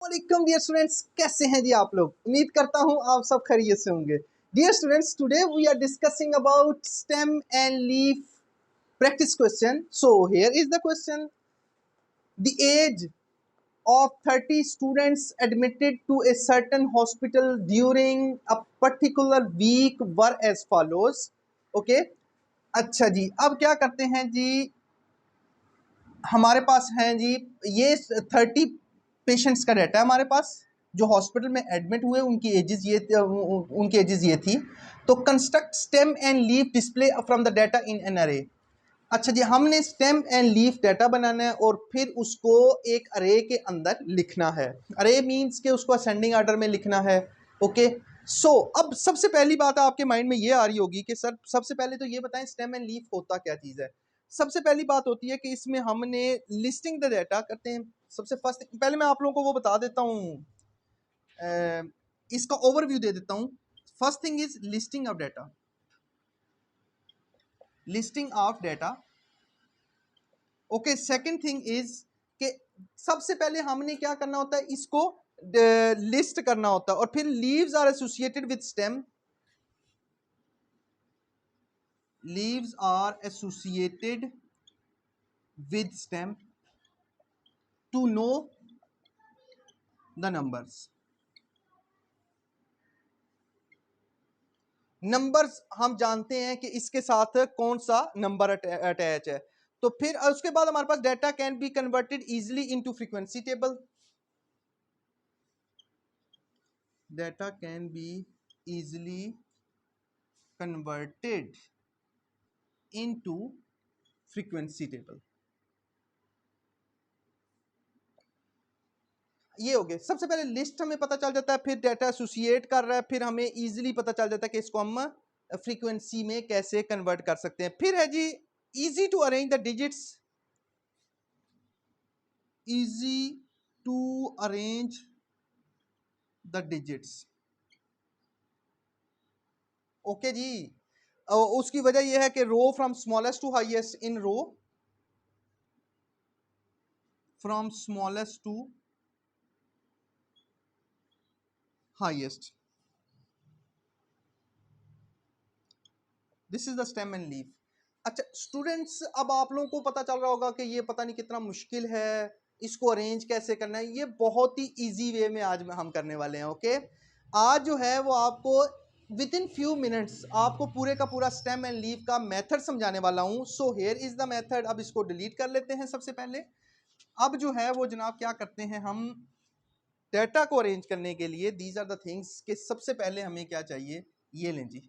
वालेकुम dear students, कैसे हैं जी आप लोग। उम्मीद करता हूं आप सब खैरियत से होंगे। Dear students, today we are discussing about stem and leaf practice question. So here is the question. The age of 30 students admitted to a certain hospital during a particular week were as follows. Okay, अच्छा जी, अब क्या करते हैं जी, हमारे पास हैं जी ये 30 patients का डाटा है हमारे पास जो हॉस्पिटल में एडमिट हुए, उनकी एजेस ये थी। तो construct stem and leaf display from the data in an अरे। अच्छा जी, हमने स्टेम एंड लीफ डाटा बनाना है और फिर उसको एक अरे के अंदर लिखना है। अरे मीन्स के उसको असेंडिंग ऑर्डर में लिखना है। ओके, सो अब सबसे पहली बात आपके माइंड में ये आ रही होगी कि सर सबसे पहले तो ये बताएं स्टेम एंड लीफ होता क्या चीज़ है। सबसे पहली बात होती है कि इसमें हमने लिस्टिंग द डाटा करते हैं। सबसे फर्स्ट पहले मैं आप लोगों को वो बता देता हूँ, इसका ओवरव्यू दे देता हूँ। First thing is listing of data. Listing of data. Okay, second thing is कि सबसे पहले हमने क्या करना होता है, इसको लिस्ट करना होता है और फिर leaves are associated with stem. Leaves are associated with stem to know the numbers. Numbers हम जानते हैं कि इसके साथ कौन सा नंबर अटैच है। तो फिर उसके बाद हमारे पास data can be converted easily into frequency table. Data can be easily converted into frequency table. ये हो गया। सबसे पहले लिस्ट हमें पता चल जाता है, फिर डाटा एसोसिएट कर रहा है, फिर हमें इजीली पता चल जाता है कि इसको हम फ्रीक्वेंसी में कैसे कन्वर्ट कर सकते हैं। फिर है जी easy to arrange the digits. Easy to arrange the digits. Okay जी, उसकी वजह यह है कि row from smallest to highest in row, from smallest to highest. This is the stem and leaf. अच्छा स्टूडेंट्स, अब आप लोगों को पता चल रहा होगा कि ये पता नहीं कितना मुश्किल है, इसको अरेंज कैसे करना है। ये बहुत ही इजी वे में आज हम करने वाले हैं। ओके, आज जो है वो आपको विद इन फ्यू मिनट्स आपको पूरे का पूरा स्टेम एंड लीफ का मेथड समझाने वाला हूँ। So here is the method. अब इसको डिलीट कर लेते हैं सबसे पहले। अब जो है वो जनाब क्या करते हैं, हम डाटा को अरेंज करने के लिए दीज आर द थिंग्स कि सबसे पहले हमें क्या चाहिए, ये लें जी।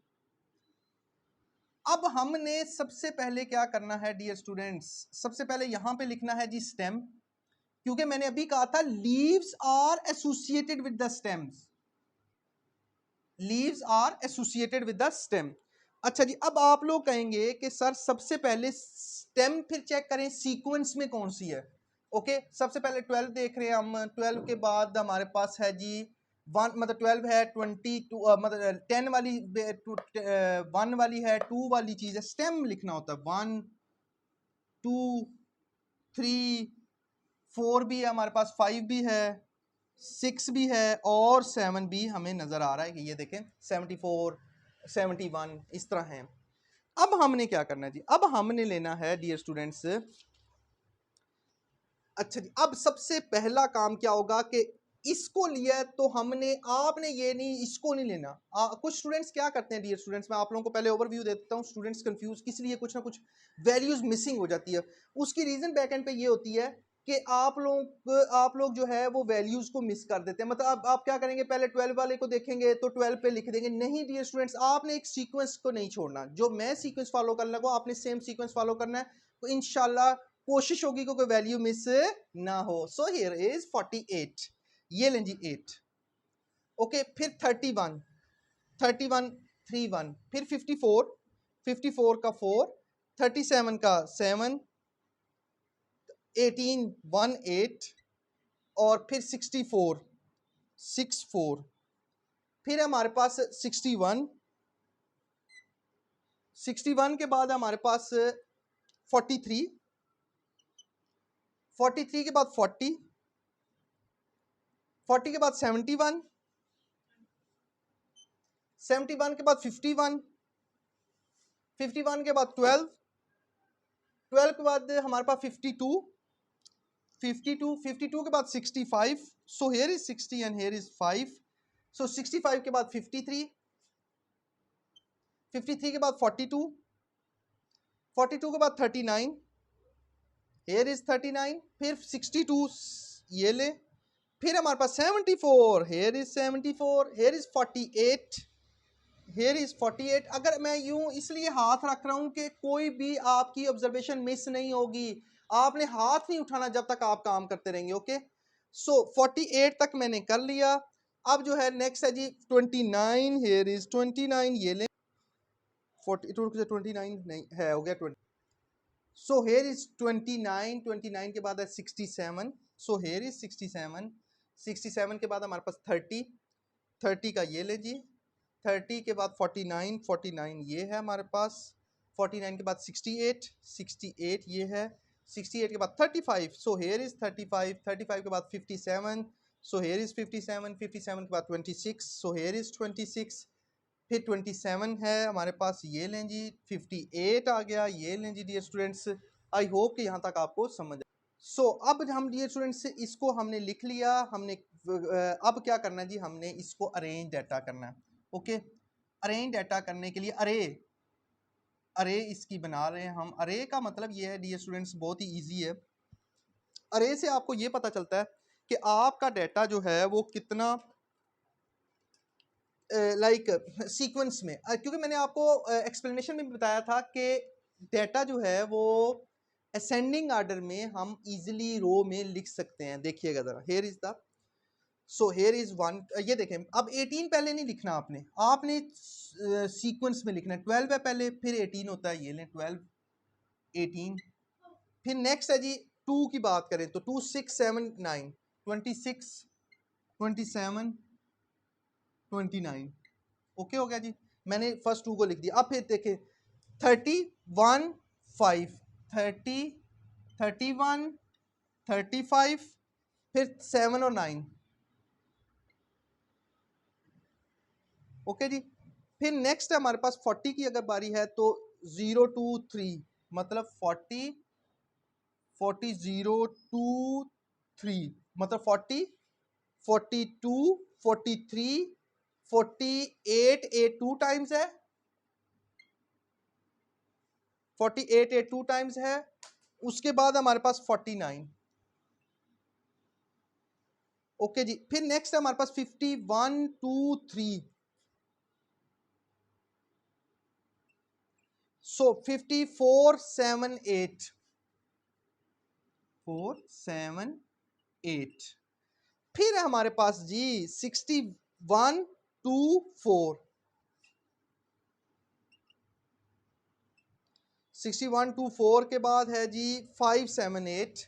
अब हमने सबसे पहले क्या करना है डियर स्टूडेंट्स, सबसे पहले यहां पे लिखना है जी स्टेम, क्योंकि मैंने अभी कहा था leaves are associated with the stems. Leaves are associated with the stem. अच्छा जी, अब आप लोग कहेंगे कि सर सबसे पहले स्टेम फिर चेक करें सीक्वेंस में कौन सी है। ओके, सबसे पहले 12 देख रहे हैं हम। 12 के बाद हमारे पास है जी 1, मतलब 12 है, 22 मतलब 10 वाली, 1 वाली है, 2 वाली चीज है। स्टेम लिखना होता है 1 2 3 4 भी है हमारे पास, 5 भी है, 6 भी है और 7 भी हमें नजर आ रहा है कि ये देखें 74 71 इस तरह है। अब हमने क्या करना है जी, अब हमने लेना है डियर स्टूडेंट्स। अच्छा जी, अब सबसे पहला काम क्या होगा कि इसको लिया है तो हमने, आपने ये नहीं, इसको नहीं लेना। कुछ स्टूडेंट्स क्या करते हैं डियर स्टूडेंट्स, मैं आप लोगों को पहले ओवरव्यू देता हूँ। स्टूडेंट्स कंफ्यूज किस लिए, कुछ ना कुछ वैल्यूज मिसिंग हो जाती है। उसकी रीजन बैक एंड पे ये होती है कि आप लोग जो है वो वैल्यूज को मिस कर देते हैं। मतलब आप क्या करेंगे, पहले 12 वाले को देखेंगे तो 12 पे लिख देंगे। नहीं डियर स्टूडेंट्स, आपने एक सीक्वेंस को नहीं छोड़ना। जो मैं सीक्वेंस फॉलो करने लगा आपने सेम सीक्वेंस फॉलो करना है, तो इंशाल्लाह कोशिश होगी कि कोई वैल्यू मिस ना हो। सो हियर इज 48, ये लें जी 8। ओके, फिर 31 31 31, फिर 54 54 का 4, 37 का 7, 18 18 और फिर 64 64, फिर हमारे पास 61 61 के बाद हमारे पास 43 43 के बाद 40 40 के बाद 71, 71 के बाद 51, 51 के बाद 12, 12 के बाद हमारे पास 52, 52, 52 के बाद 65, so here is 60 and here is 5, so 65 के बाद 53, 53 के बाद 42, 42 के बाद 39, here is 39, फिर 62 ये ले, फिर हमारे पास 74, here is 74, here is 48, here is 48। अगर मैं यूं इसलिए हाथ रख रहा हूं कि कोई भी आपकी ऑब्जर्वेशन मिस नहीं होगी, आपने हाथ नहीं उठाना जब तक आप काम करते रहेंगे। ओके, सो 48 तक मैंने कर लिया। अब जो है नेक्स्ट है जी 29, here is 29 ये ले, 42 से 29 नहीं है, हो गया 20, सो here is 29, 29 के बाद है 67, सो here is 67, 67 के बाद हमारे पास 30, 30 का ये ले जी, 30 के बाद 49, 49 ये है हमारे पास, 49 के बाद 68, 68 ये है, 68 के बाद 35, सो here is 35, 35 के बाद 57, सो here is 57, 57 के बाद 26, सो here is 26, फिर 27 है हमारे पास, ये लें जी, 58 आ गया, ये लें जी डियर स्टूडेंट्स। आई होप कि यहाँ तक आपको समझ सो अब हम डियर स्टूडेंट्स इसको हमने लिख लिया, हमने अब क्या करना है जी, हमने इसको अरेंज डाटा करना है। ओके, अरेंज डाटा करने के लिए अरे इसकी बना रहे हैं हम। अरे का मतलब ये है डियर स्टूडेंट्स, बहुत ही इजी है। अरे से आपको ये पता चलता है कि आपका डाटा जो है वो कितना लाइक सीक्वेंस में, क्योंकि मैंने आपको एक्सप्लेनेशन में बताया था कि डाटा जो है वो असेंडिंग ऑर्डर में हम इजीली रो में लिख सकते हैं। देखिएगा ज़रा, here is the, so here is 1, ये देखें, अब 18 पहले नहीं लिखना आपने सीक्वेंस में लिखना है। 12 है पहले, फिर 18 होता है, ये लें 12, 18, फिर नेक्स्ट है जी 2 की बात करें तो 2, 6, 7, 9, 26, 27, 29। ओके हो गया जी, मैंने फर्स्ट 2 को लिख दिया। अब फिर देखें 31, 5, 30, 31, 35, फिर 7 और 9। ओके जी, फिर नेक्स्ट है हमारे पास 40 की अगर बारी है तो 0, 2, 3, मतलब 40, 40, 0, 2, 3, मतलब 40, 42, 43, 48, 8 2 टाइम्स है, 48 8 2 टाइम्स है। उसके बाद हमारे पास 49। ओके जी, फिर नेक्स्ट है हमारे पास 51, 2, 3, सो 54, 7, 8, 4, 7, 8। फिर है हमारे पास जी 61, 2, 4, 61, 2, 4 के बाद है जी 5, 7, 8।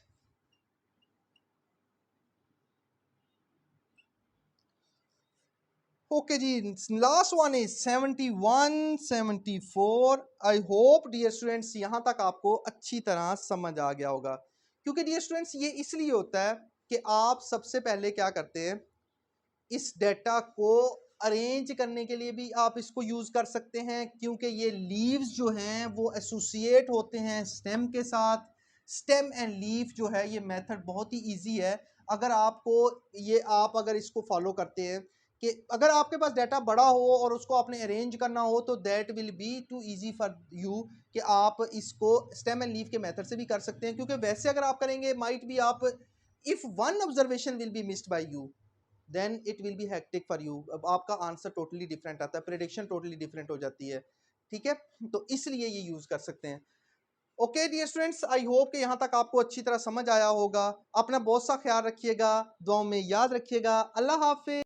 ओके जी, last one is 71, 74। I hope dear students यहाँ तक आपको अच्छी तरह समझ आ गया होगा, क्योंकि डियर स्टूडेंट्स ये इसलिए होता है कि आप सबसे पहले क्या करते हैं, इस डेटा को अरेंज करने के लिए भी आप इसको यूज कर सकते हैं, क्योंकि ये लीव्स जो हैं वो एसोसिएट होते हैं स्टेम के साथ। स्टेम एंड लीफ जो है ये मेथड बहुत ही इजी है। अगर आपको ये आप अगर इसको फॉलो करते हैं कि अगर आपके पास डाटा बड़ा हो और उसको आपने अरेंज करना हो तो that will be too easy for you कि आप इसको स्टेम एंड लीफ के मेथड से भी कर सकते हैं, क्योंकि वैसे अगर आप करेंगे माइट भी आप if one observation will be missed by you then it will be hectic for you. अब आपका आंसर टोटली डिफरेंट आता है, प्रेडिक्शन टोटली डिफरेंट हो जाती है। ठीक है, तो इसलिए ये यूज कर सकते हैं। Okay dear students, I hope कि यहाँ तक आपको अच्छी तरह समझ आया होगा। अपना बहुत सा ख्याल रखिएगा, दुआओं में याद रखिएगा। अल्लाह हाफिज।